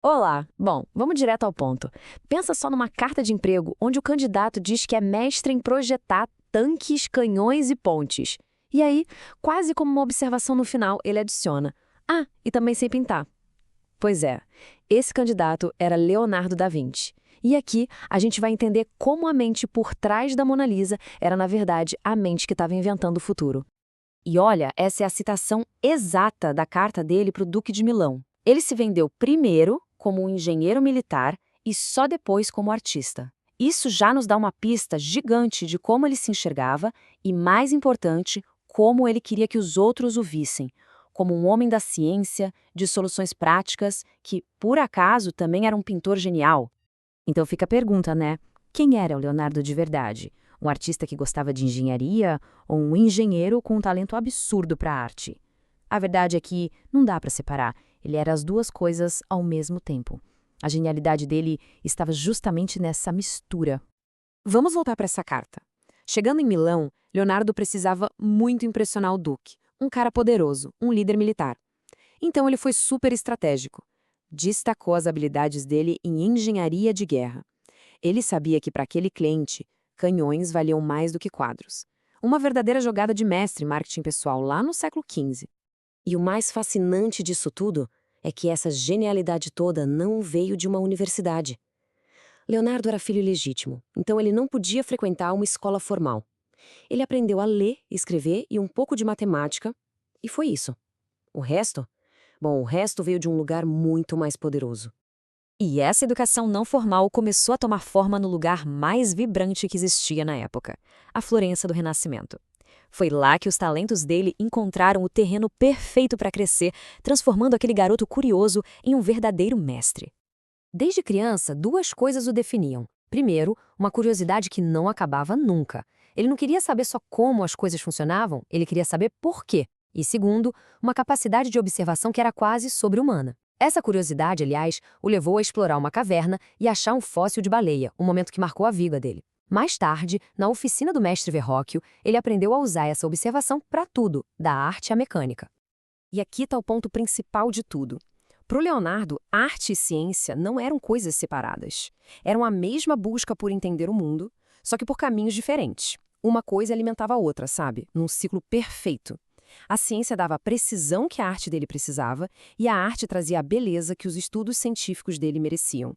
Olá! Bom, vamos direto ao ponto. Pensa só numa carta de emprego onde o candidato diz que é mestre em projetar tanques, canhões e pontes. E aí, quase como uma observação no final, ele adiciona: Ah, e também sei pintar. Pois é, esse candidato era Leonardo da Vinci. E aqui a gente vai entender como a mente por trás da Mona Lisa era, na verdade, a mente que estava inventando o futuro. E olha, essa é a citação exata da carta dele para o Duque de Milão. Ele se vendeu primeiro como um engenheiro militar e só depois como artista. Isso já nos dá uma pista gigante de como ele se enxergava e, mais importante, como ele queria que os outros o vissem, como um homem da ciência, de soluções práticas, que, por acaso, também era um pintor genial. Então fica a pergunta, né? Quem era o Leonardo de verdade? Um artista que gostava de engenharia ou um engenheiro com um talento absurdo para a arte? A verdade é que não dá para separar. Ele era as duas coisas ao mesmo tempo. A genialidade dele estava justamente nessa mistura. Vamos voltar para essa carta. Chegando em Milão, Leonardo precisava muito impressionar o duque, um cara poderoso, um líder militar. Então ele foi super estratégico. Destacou as habilidades dele em engenharia de guerra. Ele sabia que para aquele cliente, canhões valiam mais do que quadros. Uma verdadeira jogada de mestre em marketing pessoal lá no século XV. E o mais fascinante disso tudo é que essa genialidade toda não veio de uma universidade. Leonardo era filho legítimo, então ele não podia frequentar uma escola formal. Ele aprendeu a ler, escrever e um pouco de matemática, e foi isso. O resto? Bom, o resto veio de um lugar muito mais poderoso. E essa educação não formal começou a tomar forma no lugar mais vibrante que existia na época, a Florença do Renascimento. Foi lá que os talentos dele encontraram o terreno perfeito para crescer, transformando aquele garoto curioso em um verdadeiro mestre. Desde criança, duas coisas o definiam. Primeiro, uma curiosidade que não acabava nunca. Ele não queria saber só como as coisas funcionavam, ele queria saber por quê. E segundo, uma capacidade de observação que era quase sobre-humana. Essa curiosidade, aliás, o levou a explorar uma caverna e achar um fóssil de baleia, um momento que marcou a vida dele. Mais tarde, na oficina do mestre Verrocchio, ele aprendeu a usar essa observação para tudo, da arte à mecânica. E aqui está o ponto principal de tudo. Para o Leonardo, arte e ciência não eram coisas separadas. Eram a mesma busca por entender o mundo, só que por caminhos diferentes. Uma coisa alimentava a outra, sabe? Num ciclo perfeito. A ciência dava a precisão que a arte dele precisava e a arte trazia a beleza que os estudos científicos dele mereciam.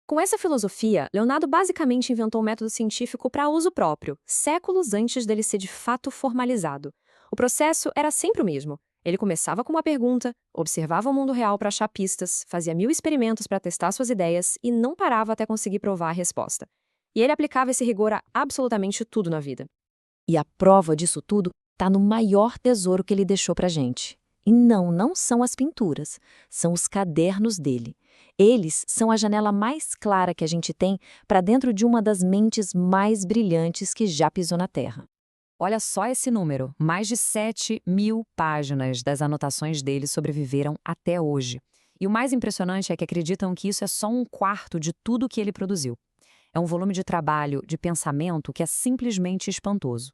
Com essa filosofia, Leonardo basicamente inventou um método científico para uso próprio, séculos antes dele ser de fato formalizado. O processo era sempre o mesmo. Ele começava com uma pergunta, observava o mundo real para achar pistas, fazia 1000 experimentos para testar suas ideias e não parava até conseguir provar a resposta. E ele aplicava esse rigor a absolutamente tudo na vida. E a prova disso tudo está no maior tesouro que ele deixou para a gente. E não são as pinturas, são os cadernos dele. Eles são a janela mais clara que a gente tem para dentro de uma das mentes mais brilhantes que já pisou na Terra. Olha só esse número, mais de 7.000 páginas das anotações dele sobreviveram até hoje. E o mais impressionante é que acreditam que isso é só um quarto de tudo que ele produziu. É um volume de trabalho, de pensamento que é simplesmente espantoso.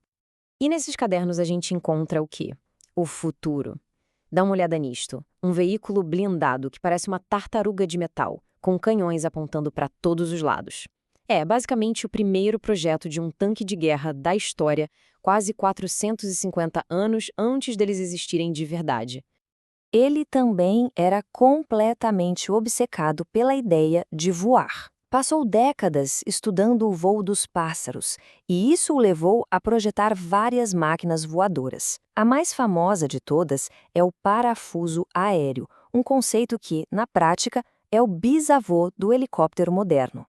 E nesses cadernos a gente encontra o quê? O futuro. Dá uma olhada nisto. Um veículo blindado que parece uma tartaruga de metal, com canhões apontando para todos os lados. É basicamente o primeiro projeto de um tanque de guerra da história, quase 450 anos antes deles existirem de verdade. Ele também era completamente obcecado pela ideia de voar. Passou décadas estudando o voo dos pássaros, e isso o levou a projetar várias máquinas voadoras. A mais famosa de todas é o parafuso aéreo, um conceito que, na prática, é o bisavô do helicóptero moderno.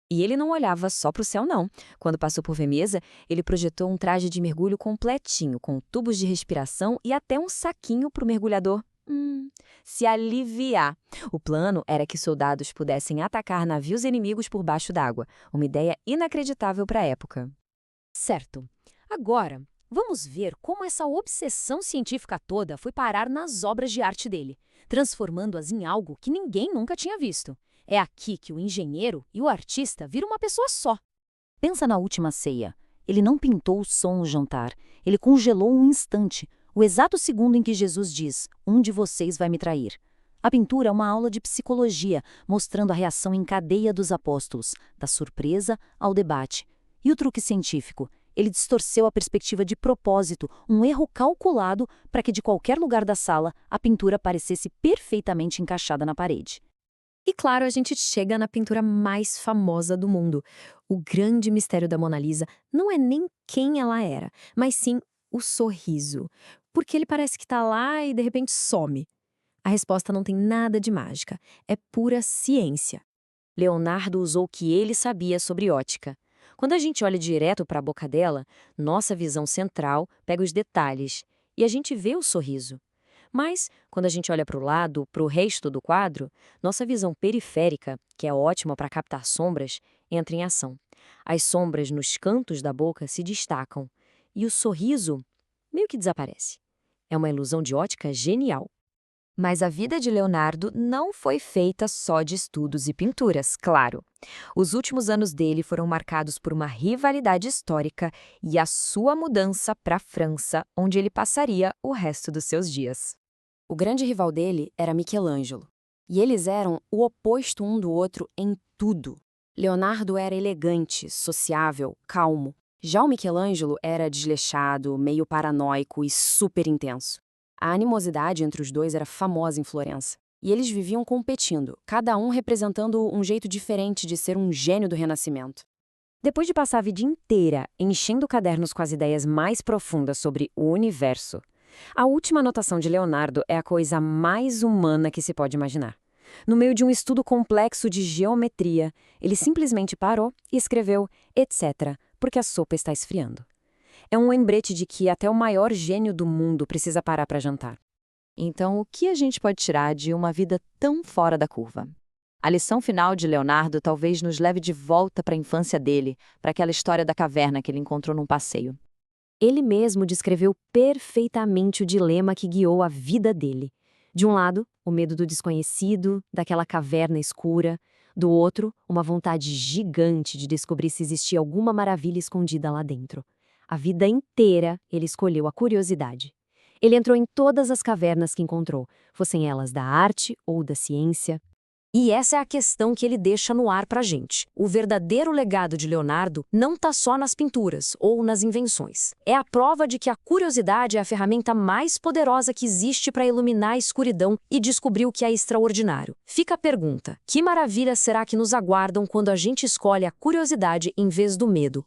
E ele não olhava só para o céu, não. Quando passou por Veneza, ele projetou um traje de mergulho completinho, com tubos de respiração e até um saquinho para o mergulhador se aliviar. O plano era que soldados pudessem atacar navios inimigos por baixo d'água, uma ideia inacreditável para a época. Certo. Agora, vamos ver como essa obsessão científica toda foi parar nas obras de arte dele, transformando-as em algo que ninguém nunca tinha visto. É aqui que o engenheiro e o artista viram uma pessoa só. Pensa na Última Ceia. Ele não pintou o som no jantar, ele congelou um instante, o exato segundo em que Jesus diz: "Um de vocês vai me trair". A pintura é uma aula de psicologia, mostrando a reação em cadeia dos apóstolos, da surpresa ao debate. E o truque científico? Ele distorceu a perspectiva de propósito, um erro calculado para que de qualquer lugar da sala a pintura parecesse perfeitamente encaixada na parede. E claro, a gente chega na pintura mais famosa do mundo. O grande mistério da Mona Lisa não é nem quem ela era, mas sim o sorriso. Porque ele parece que está lá e de repente some. A resposta não tem nada de mágica, é pura ciência. Leonardo usou o que ele sabia sobre ótica. Quando a gente olha direto para a boca dela, nossa visão central pega os detalhes e a gente vê o sorriso. Mas, quando a gente olha para o lado, para o resto do quadro, nossa visão periférica, que é ótima para captar sombras, entra em ação. As sombras nos cantos da boca se destacam e o sorriso meio que desaparece. É uma ilusão de ótica genial. Mas a vida de Leonardo não foi feita só de estudos e pinturas, claro. Os últimos anos dele foram marcados por uma rivalidade histórica e a sua mudança para a França, onde ele passaria o resto dos seus dias. O grande rival dele era Michelangelo. E eles eram o oposto um do outro em tudo. Leonardo era elegante, sociável, calmo. Já o Michelangelo era desleixado, meio paranoico e super intenso. A animosidade entre os dois era famosa em Florença. E eles viviam competindo, cada um representando um jeito diferente de ser um gênio do Renascimento. Depois de passar a vida inteira enchendo cadernos com as ideias mais profundas sobre o universo, a última anotação de Leonardo é a coisa mais humana que se pode imaginar. No meio de um estudo complexo de geometria, ele simplesmente parou e escreveu etc., porque a sopa está esfriando. É um lembrete de que até o maior gênio do mundo precisa parar para jantar. Então, o que a gente pode tirar de uma vida tão fora da curva? A lição final de Leonardo talvez nos leve de volta para a infância dele, para aquela história da caverna que ele encontrou num passeio. Ele mesmo descreveu perfeitamente o dilema que guiou a vida dele. De um lado, o medo do desconhecido, daquela caverna escura. Do outro, uma vontade gigante de descobrir se existia alguma maravilha escondida lá dentro. A vida inteira, ele escolheu a curiosidade. Ele entrou em todas as cavernas que encontrou, fossem elas da arte ou da ciência. E essa é a questão que ele deixa no ar pra gente. O verdadeiro legado de Leonardo não está só nas pinturas ou nas invenções. É a prova de que a curiosidade é a ferramenta mais poderosa que existe para iluminar a escuridão e descobrir o que é extraordinário. Fica a pergunta: que maravilhas será que nos aguardam quando a gente escolhe a curiosidade em vez do medo?